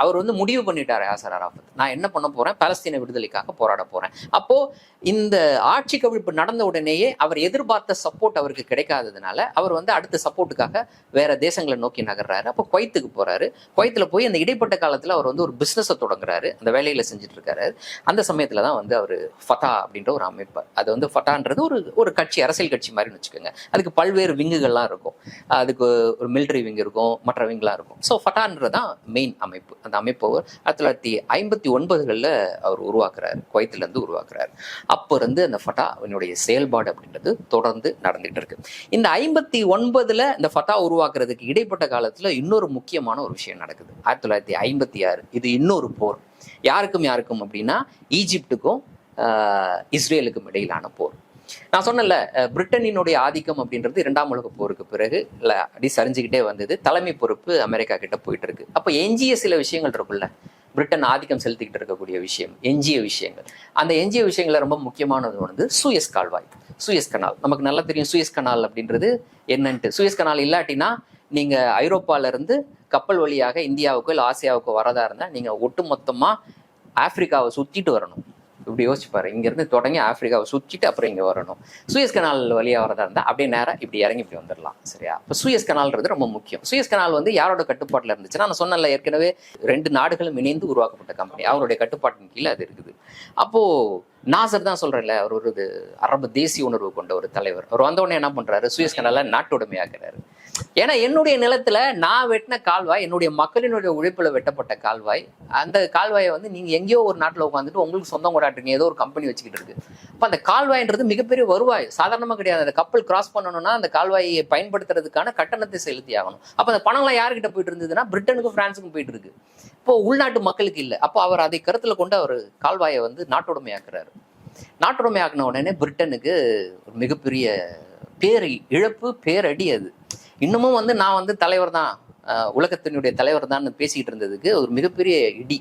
அவர் வந்து முடிவு பண்ணிட்டாரு யாசர் அரஃபத், நான் என்ன பண்ண போறேன், பாலஸ்தீன விடுதலைக்காக போராட போறேன். அப்போ இந்த ஆட்சி கவிழ்ப்பு நடந்த உடனேயே அவர் எதிர்பார்த்த சப்போர்ட் அவருக்கு கிடைக்காததுனால அவர் வந்து அடுத்த சப்போர்ட்டுக்காக வேற தேசங்களை நோக்கி நகர்றாரு. அப்போ குவைத்துக்கு போறாரு. குவைத்துல போய் அந்த இடைப்பட்ட காலத்துல அவர் வந்து ஒரு பிசினஸை தொடங்குறாரு, அந்த வேலையில செஞ்சுட்டு இருக்காரு. அந்த சமயத்துல தான் வந்து அவர் ஃபதா அப்படின்ற ஒரு அமைப்பு, அது வந்து ஃபதான்றது ஒரு ஒரு கட்சி, அரசியல் கட்சி மாதிரின்னு வச்சுக்கோங்க. அதுக்கு பல்வேறு விங்குகள்லாம் இருக்கும். அதுக்கு ஒரு மிலிட்டரி விங் இருக்கும், மற்ற விங்லாம் இருக்கும். ஸோ ஃபதான்றதான் மெயின் அமைப்பு. அந்த அமைப்பு 1959களில் அவர் உருவாக்குறாரு, குவைத்திலிருந்து உருவாக்குறாரு. அப்போ இருந்து அந்த ஃபதாவினுடைய செயல்பாடு அப்படின்றது தொடர்ந்து நடந்துட்டு இருக்கு. இந்த 59ல் இந்த ஃபதா உருவாக்குறதுக்கு இடைப்பட்ட காலத்துல இன்னொரு முக்கியமான ஒரு விஷயம் நடக்குது. 1956 இது இன்னொரு போர். யாருக்கும் அப்படின்னா ஈஜிப்டுக்கும் இஸ்ரேலுக்கும் இடையிலான போர். நான் சொன்னல, பிரிட்டனினுடைய ஆதிக்கம் அப்படின்றது 2ஆம் உலக போருக்கு பிறகு அப்படி சரிஞ்சுக்கிட்டே வந்தது. தலைமை பொறுப்பு அமெரிக்கா கிட்ட போயிட்டு இருக்கு. அப்போ எஞ்சிய சில விஷயங்கள் இருக்குல்ல, பிரிட்டன் ஆதிக்கம் செலுத்திக்கிட்டு இருக்கக்கூடிய விஷயம், எஞ்சிய விஷயங்கள். அந்த எஞ்சிய விஷயங்கள ரொம்ப முக்கியமானது வந்து சூயஸ் கால்வாய், சூயஸ் கனால். நமக்கு நல்லா தெரியும் சூயஸ் கனால் அப்படின்றது என்னன்ட்டு. சூயஸ் கனால் இல்லாட்டினா நீங்க ஐரோப்பால இருந்து கப்பல் வழியாக இந்தியாவுக்கோ இல்லை ஆசியாவுக்கோ வரதா இருந்தா நீங்க ஒட்டுமொத்தமா ஆப்பிரிக்காவை சுத்திட்டு வரணும். இப்படி யோசிச்சு பாரு, இங்க இருந்து தொடங்கி ஆப்பிரிக்காவை சுற்றிட்டு அப்புறம் இங்க வரணும். சூயஸ் கனால் வழியா வரதா இருந்தா அப்படியே நேரம் இப்படி இறங்கி இப்படி வந்துடலாம். சரியா? இப்போ சூயஸ் கனால்ன்றது ரொம்ப முக்கியம். சூயஸ் கனால் வந்து யாரோட கட்டுப்பாட்டுல இருந்துச்சுன்னா, நான் சொன்னல ஏற்கனவே 2 நாடுகளும் இணைந்து உருவாக்கப்பட்ட கம்பெனி, அவருடைய கட்டுப்பாட்டின் கீழே அது இருக்குது. அப்போ நாசர் தான் சொல்றேன்ல, அவர் ஒரு அரபு தேசிய உணர்வு கொண்ட ஒரு தலைவர். அவர் வந்தவுடனே என்ன பண்றாரு, சூயஸ் கனால நாட்டுடைமையாக்குறாரு. ஏன்னா என்னுடைய நிலத்துல நான் வெட்டின கால்வாய், என்னுடைய மக்களினுடைய உழைப்புல வெட்டப்பட்ட கால்வாய், அந்த கால்வாயை வந்து நீங்க எங்கேயோ ஒரு நாட்டுல உட்காந்துட்டு உங்களுக்கு சொந்தம் கொண்டாட்டுறீங்க, ஏதோ ஒரு கம்பெனி வச்சுக்கிட்டு இருக்கு. அப்ப அந்த கால்வாய்ன்றது மிகப்பெரிய வருவாய், சாதாரணமா கிடையாது. அந்த கப்பல் கிராஸ் பண்ணணும்னா அந்த கால்வாயை பயன்படுத்துறதுக்கான கட்டணத்தை செலுத்தி ஆகணும். அப்ப அந்த பணம்லாம் யாருக்கிட்ட போயிட்டு இருந்ததுன்னா பிரிட்டனுக்கும் பிரான்ஸுக்கும் போயிட்டு இருக்கு. இப்போ உள்நாட்டு மக்களுக்கு இல்லை. அப்போ அவர் அதை கருத்துல கொண்டு அவர் கால்வாயை வந்து நாட்டுடைமையாக்குறாரு. நாட்டுடைமையாக்குன உடனே பிரிட்டனுக்கு ஒரு மிகப்பெரிய பேர் இழப்பு, பேரடி. அது இன்னமும் வந்து நான் வந்து தலைவர் தான், உலகத்தினுடைய தலைவர் தான் பேசிக்கிட்டு இருந்ததுக்கு ஒரு மிகப்பெரிய இடி.